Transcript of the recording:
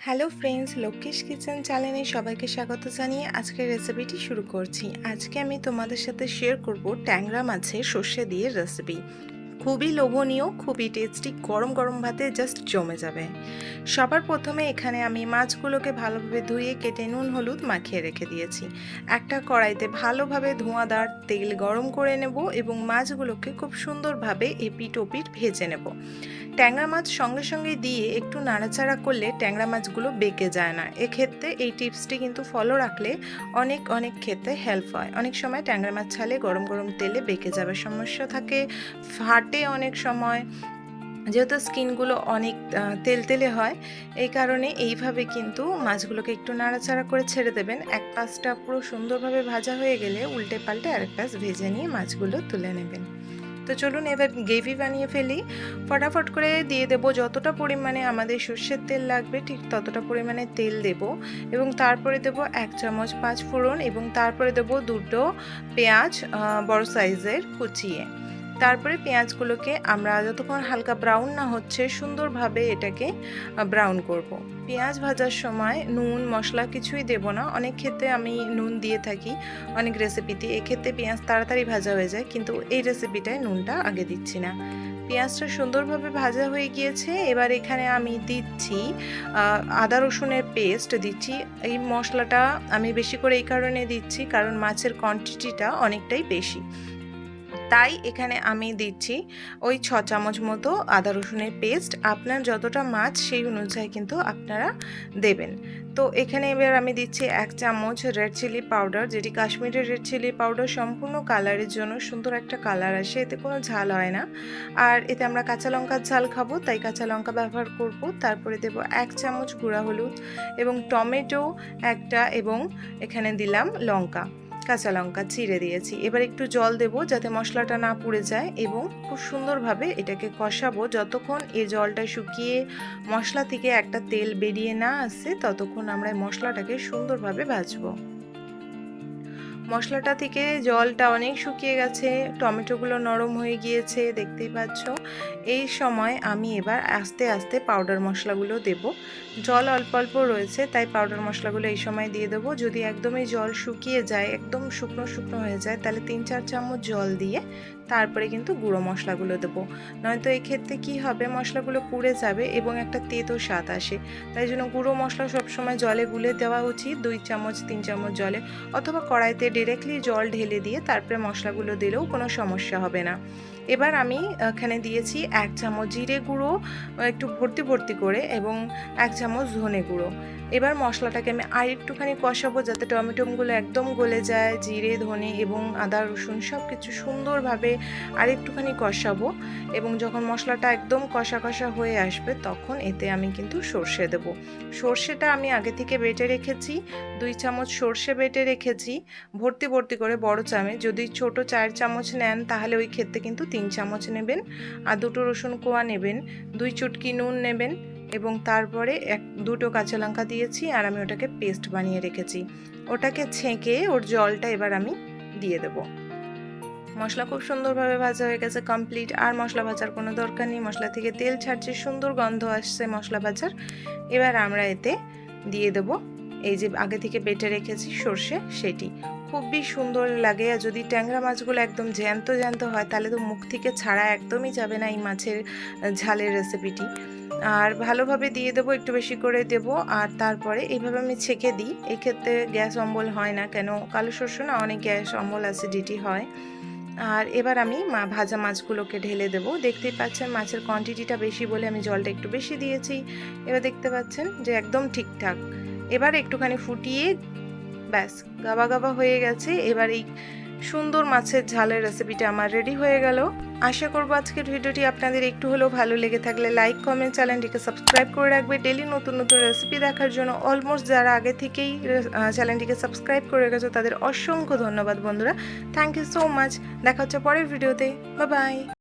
Hello friends, Lakshmi's kitchen চ্যানেলে সবাইকে স্বাগত জানিয়ে আজকের রেসিপিটি শুরু করছি। আজকে আমি তোমাদের সাথে শেয়ার করব ট্যাংরা মাছের সর্ষে দিয়ে রেসিপি। খুবই লোভনীয়, খুবই টেস্টি, গরম গরম ভাতে জাস্ট জমে যাবে। সবার প্রথমে এখানে আমি মাছগুলোকে ভালোভাবে ধুয়ে কেটে নুন হলুদ মাখিয়ে রেখে দিয়েছি। একটা কড়াইতে ভালোভাবে ধোঁয়াদার তেল গরম করে নেব এবং মাছগুলোকে খুব সুন্দরভাবে এপিট ওপিট ভেজে নেব। ট্যাংরা মাছ সঙ্গে সঙ্গে দিয়ে একটু নাড়াচাড়া করলে ট্যাংরা মাছগুলো বেঁকে যায় না। এক্ষেত্রে এই টিপসটি কিন্তু ফলো রাখলে অনেক খেতে হেল্প হয়। অনেক সময় ট্যাংরা মাছ ছালে গরম গরম তেলে বেঁকে যাবে সমস্যা থাকে, ফাটে অনেক সময়, যেহেতু স্কিনগুলো অনেক তেলতেলে হয়। এই কারণে এইভাবে কিন্তু মাছগুলোকে একটু নাড়াচাড়া করে ছেড়ে দেবেন। এক পাশটা পুরো সুন্দরভাবে ভাজা হয়ে গেলে উল্টে পাল্টে আরেক পাশ ভেজে নিয়ে মাছগুলো তুলে নেবেন। তো চলুন এবার গ্রেভি বানিয়ে ফেলি। ফটাফট করে দিয়ে দেব যতটা পরিমাণে আমাদের সর্ষের তেল লাগবে ঠিক ততটা পরিমাণে তেল দেব এবং তারপরে দেব 1 চামচ 5 ফোড়ন এবং তারপরে দেব দুটো পেঁয়াজ বড় সাইজের কুচিয়ে। তারপরে পেঁয়াজগুলোকে আমরা যতক্ষণ হালকা ব্রাউন না হচ্ছে সুন্দরভাবে এটাকে ব্রাউন করব। পেঁয়াজ ভাজার সময় নুন মশলা কিছুই দেব না। অনেক ক্ষেত্রে আমি নুন দিয়ে থাকি অনেক রেসিপিতে, এক্ষেত্রে পেঁয়াজ তাড়াতাড়ি ভাজা হয়ে যায়, কিন্তু এই রেসিপিটায় নুনটা আগে দিচ্ছি না। পেঁয়াজটা সুন্দরভাবে ভাজা হয়ে গিয়েছে। এবার এখানে আমি দিচ্ছি আদা রসুনের পেস্ট দিচ্ছি। এই মশলাটা আমি বেশি করে এই কারণে দিচ্ছি কারণ মাছের কোয়ান্টিটিটা অনেকটাই বেশি, তাই এখানে আমি দিচ্ছি ওই 6 চামচ মতো আদা রসুনের পেস্ট। আপনার যতটা মাছ সেই অনুযায়ী কিন্তু আপনারা দেবেন। তো এখানে এবার আমি দিচ্ছি 1 চামচ রেড চিলি পাউডার, যেটি কাশ্মীরের রেড চিলি পাউডার, সম্পূর্ণ কালারের জন্য সুন্দর একটা কালার আসে, এতে কোনো ঝাল হয় না। আর এতে আমরা কাঁচা লঙ্কার ঝাল খাবো তাই কাঁচা লঙ্কা ব্যবহার করব। তারপরে দেব 1 চামচ গুঁড়া হলুদ এবং টমেটো একটা, এবং এখানে দিলাম লঙ্কা, কাঁচা লঙ্কা চিড়ে দিয়েছি। এবার একটু জল দেব যাতে মশলাটা না পুড়ে যায় এবং খুব সুন্দরভাবে এটাকে কষাবো। যতক্ষণ এই জলটা শুকিয়ে মশলা থেকে একটা তেল বেরিয়ে না আসে ততক্ষণ আমরা মশলাটাকে সুন্দরভাবে ভাজবো। মশলাটা থেকে জলটা অনেক শুকিয়ে গেছে, টমেটোগুলো নরম হয়ে গিয়েছে দেখতেই পাচ্ছ। এই সময় আমি এবার আস্তে আস্তে পাউডার মশলাগুলো দেব। জল অল্প অল্প রয়েছে তাই পাউডার মশলাগুলো এই সময় দিয়ে দেবো। যদি একদমই জল শুকিয়ে যায়, একদম শুকনো শুকনো হয়ে যায়, তাহলে 3-4 চামচ জল দিয়ে তারপরে কিন্তু গুঁড়ো মশলাগুলো দেবো। নয়তো এক্ষেত্রে কি হবে, মশলাগুলো পুড়ে যাবে এবং একটা তেতো স্বাদ আসে। তাই জন্য গুঁড়ো মশলা সবসময় জলে গুলে দেওয়া উচিত, 2 চামচ 3 চামচ জলে, অথবা কড়াইতে ডিরেক্টলি জল ঢেলে দিয়ে তারপরে মশলাগুলো দিলেও কোনো সমস্যা হবে না। এবার আমি এখানে দিয়েছি 1 চামচ জিরে গুঁড়ো একটু ভর্তি ভর্তি করে এবং 1 চামচ ধনে গুঁড়ো। এবার মশলাটাকে আমি আর একটুখানি কষাবো যাতে টমেটোগুলো একদম গলে যায়। জিরে ধনে এবং আদা রসুন সব কিছু সুন্দরভাবে আর একটুখানি কষাবো এবং যখন মশলাটা একদম কষা কষা হয়ে আসবে তখন এতে আমি কিন্তু সর্ষে দেব। সর্ষেটা আমি আগে থেকে বেটে রেখেছি, 2 চামচ সর্ষে বেটে রেখেছি ভর্তি ভর্তি করে বড় চামচ। যদি ছোট 4 চামচ নেন তাহলে ওই ক্ষেত্রে কিন্তু 3 চামচ নেবেন। আর 2টো রসুন কোয়া নেবেন, 2 চুটকি নুন নেবেন এবং তারপরে 2টো কাঁচা লঙ্কা দিয়েছি আর আমি ওটাকে পেস্ট বানিয়ে রেখেছি। ওটাকে ছেঁকে ওর জলটা এবার আমি দিয়ে দেব। মশলা খুব সুন্দরভাবে ভাজা হয়ে গেছে, কমপ্লিট। আর মশলা ভাজার কোনো দরকার নেই, মশলা থেকে তেল ছাড়ছে, সুন্দর গন্ধ আসছে মশলা ভাজার। এবার আমরা এতে দিয়ে দেব এই যে আগে থেকে বেটে রেখেছি সর্ষে, সেটি খুবই সুন্দর লাগে। আর যদি ট্যাংরা মাছগুলো একদম জ্যান্ত জ্যান্ত হয় তাহলে তো মুখ থেকে ছাড়া একদমই যাবে না এই মাছের ঝালের রেসিপিটি। আর ভালোভাবে দিয়ে দেবো, একটু বেশি করে দেব। আর তারপরে এইভাবে আমি ছেঁকে দিই, এক্ষেত্রে গ্যাস অম্বল হয় না, কেন কালো শস্য না অনেক গ্যাস অম্বল অ্যাসিডিটি হয়। আর এবার আমি ভাজা মাছগুলোকে ঢেলে দেবো। দেখতেই পাচ্ছেন মাছের কোয়ান্টিটিটা বেশি বলে আমি জলটা একটু বেশি দিয়েছি। এবার দেখতে পাচ্ছেন যে একদম ঠিকঠাক। এবার একটুখানি ফুটিয়ে ব্যাস গাবা গাবা হয়ে গেছে। এবার এই সুন্দর মাছের ঝালের রেসিপিটা আমার রেডি হয়ে গেল। আশা করবো আজকের ভিডিওটি আপনাদের একটু হলেও ভালো লেগে থাকলে লাইক কমেন্ট চ্যানেলটিকে সাবস্ক্রাইব করে রাখবে ডেলি নতুন নতুন রেসিপি দেখার জন্য। অলমোস্ট যারা আগে থেকেই চ্যানেলটিকে সাবস্ক্রাইব করে রেখেছো তাদের অসংখ্য ধন্যবাদ বন্ধুরা। Thank you so much. দেখা হচ্ছে পরের ভিডিওতে। Bye by.